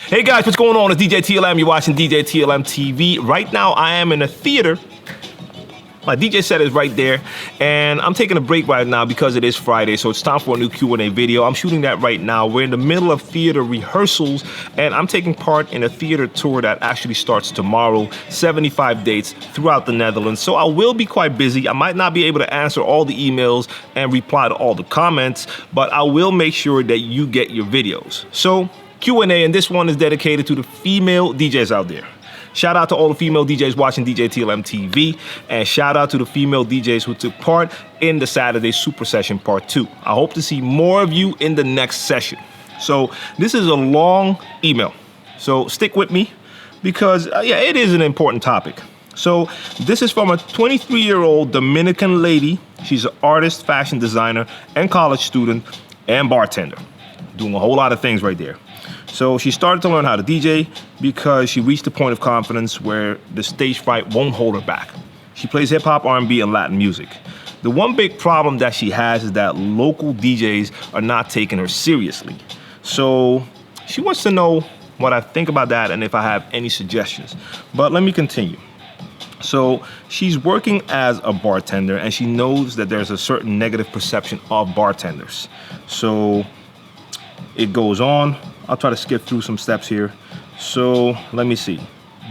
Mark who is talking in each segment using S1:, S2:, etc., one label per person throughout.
S1: Hey guys, what's going on? It's DJ TLM. You're watching DJ TLM TV. Right now, I am in a theater. My DJ set is right there, and I'm taking a break right now because it is Friday, so it's time for a new Q&A video. I'm shooting that right now. We're in the middle of theater rehearsals, and I'm taking part in a theater tour that actually starts tomorrow, 75 dates throughout the Netherlands. So I will be quite busy. I might not be able to answer all the emails and reply to all the comments, but I will make sure that you get your videos. So Q&A, and this one is dedicated to the female DJs out there. Shout out to all the female DJs watching DJ TLM TV, and shout out to the female DJs who took part in the Saturday Super Session Part 2. I hope to see more of you in the next session. So this is a long email, so stick with me because yeah, it is an important topic. So this is from a 23-year-old Dominican lady. She's an artist, fashion designer, and college student, and bartender. Doing a whole lot of things right there. So she started to learn how to DJ because she reached a point of confidence where the stage fright won't hold her back. She plays hip hop, R&B, and Latin music. The one big problem that she has is that local DJs are not taking her seriously. So she wants to know what I think about that and if I have any suggestions. But let me continue. So she's working as a bartender, and she knows that there's a certain negative perception of bartenders. So it goes on. I'll try to skip through some steps here. So let me see.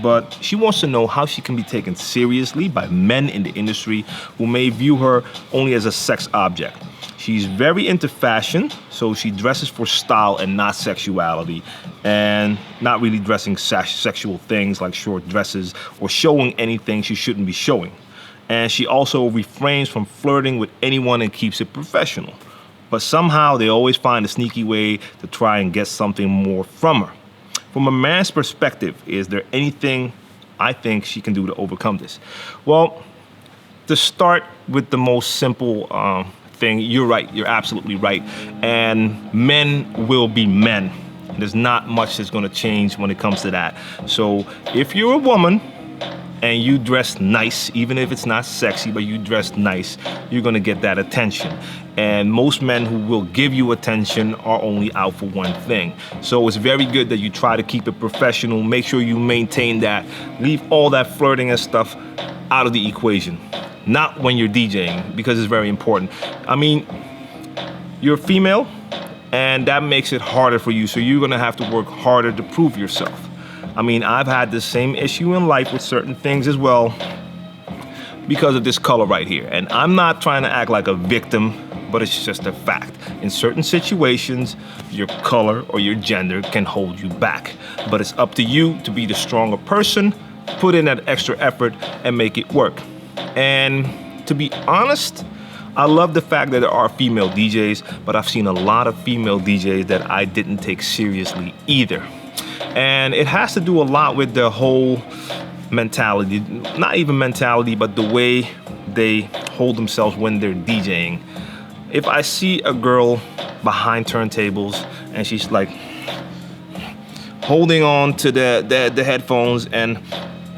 S1: But she wants to know how she can be taken seriously by men in the industry who may view her only as a sex object. She's very into fashion, so she dresses for style and not sexuality, and not really dressing sexual things like short dresses or showing anything she shouldn't be showing. And she also refrains from flirting with anyone and keeps it professional. But somehow they always find a sneaky way to try and get something more from her. From a man's perspective, is there anything I think she can do to overcome this? Well, to start with the most simple thing, you're right, you're absolutely right. And men will be men. There's not much that's gonna change when it comes to that. So if you're a woman and you dress nice, even if it's not sexy, but you dress nice, you're gonna get that attention. And most men who will give you attention are only out for one thing. So it's very good that you try to keep it professional, make sure you maintain that, leave all that flirting and stuff out of the equation. Not when you're DJing, because it's very important. I mean, you're a female, and that makes it harder for you, so you're gonna have to work harder to prove yourself. I mean, I've had the same issue in life with certain things as well because of this color right here. And I'm not trying to act like a victim, but it's just a fact. In certain situations, your color or your gender can hold you back. But it's up to you to be the stronger person, put in that extra effort, and make it work. And to be honest, I love the fact that there are female DJs, but I've seen a lot of female DJs that I didn't take seriously either. And it has to do a lot with the whole mentality, not even mentality, but the way they hold themselves when they're DJing. If I see a girl behind turntables and she's like holding on to the headphones and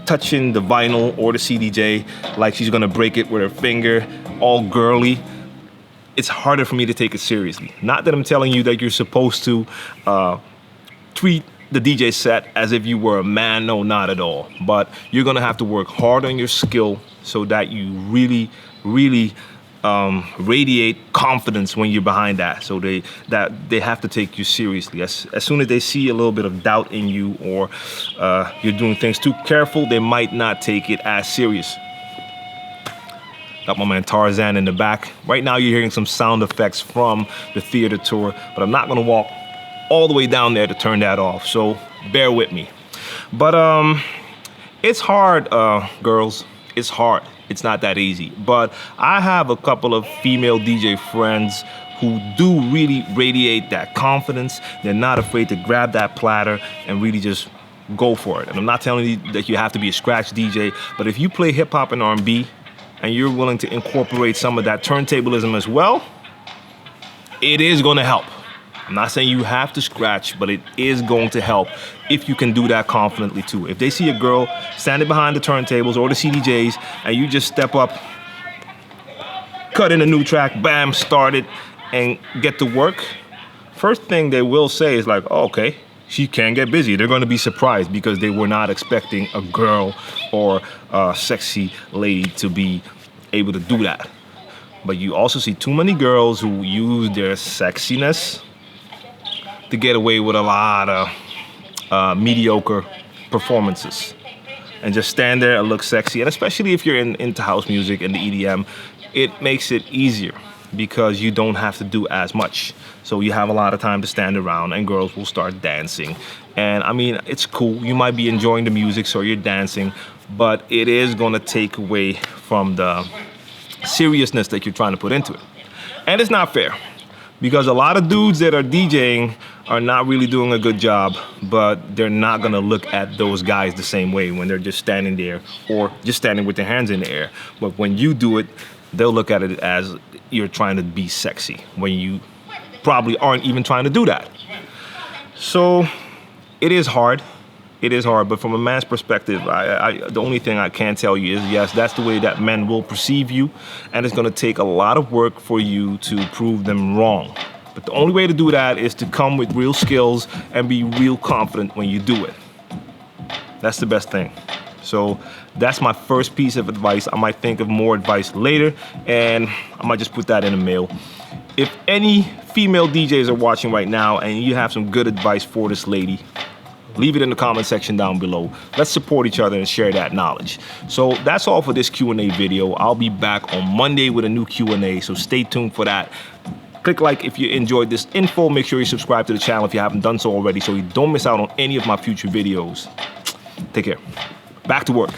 S1: touching the vinyl or the CDJ like she's gonna break it with her finger, all girly, it's harder for me to take it seriously. Not that I'm telling you that you're supposed to treat the DJ set as if you were a man, no, not at all. But you're gonna have to work hard on your skill so that you really radiate confidence when you're behind that. So they have to take you seriously. As soon as they see a little bit of doubt in you, or you're doing things too careful, they might not take it as serious. Got my man Tarzan in the back. Right now you're hearing some sound effects from the theater tour, but I'm not gonna walk all the way down there to turn that off, so bear with me. But it's hard, girls. It's hard. It's not that easy. But I have a couple of female DJ friends who do really radiate that confidence. They're not afraid to grab that platter and really just go for it. And I'm not telling you that you have to be a scratch DJ, but if you play hip hop and R&B and you're willing to incorporate some of that turntablism as well, it is gonna help. I'm not saying you have to scratch, but it is going to help if you can do that confidently too. If they see a girl standing behind the turntables or the CDJs and you just step up, cut in a new track, bam, start it, and get to work, first thing they will say is like, oh, okay, she can get busy. They're going to be surprised because they were not expecting a girl or a sexy lady to be able to do that. But you also see too many girls who use their sexiness to get away with a lot of mediocre performances and just stand there and look sexy. And especially if you're into house music and the EDM, it makes it easier because you don't have to do as much. So you have a lot of time to stand around and girls will start dancing. And I mean, it's cool. You might be enjoying the music, so you're dancing, but it is gonna take away from the seriousness that you're trying to put into it. And it's not fair because a lot of dudes that are DJing are not really doing a good job, but they're not gonna look at those guys the same way when they're just standing there or just standing with their hands in the air. But when you do it, they'll look at it as you're trying to be sexy when you probably aren't even trying to do that. So it is hard. It is hard, but from a man's perspective, the only thing I can tell you is, yes, that's the way that men will perceive you, and it's gonna take a lot of work for you to prove them wrong. But the only way to do that is to come with real skills and be real confident when you do it. That's the best thing. So that's my first piece of advice. I might think of more advice later, and I might just put that in the mail. If any female DJs are watching right now and you have some good advice for this lady, leave it in the comment section down below. Let's support each other and share that knowledge. So that's all for this Q&A video. I'll be back on Monday with a new Q&A, so stay tuned for that. Click like if you enjoyed this info. Make sure you subscribe to the channel if you haven't done so already so you don't miss out on any of my future videos. Take care. Back to work.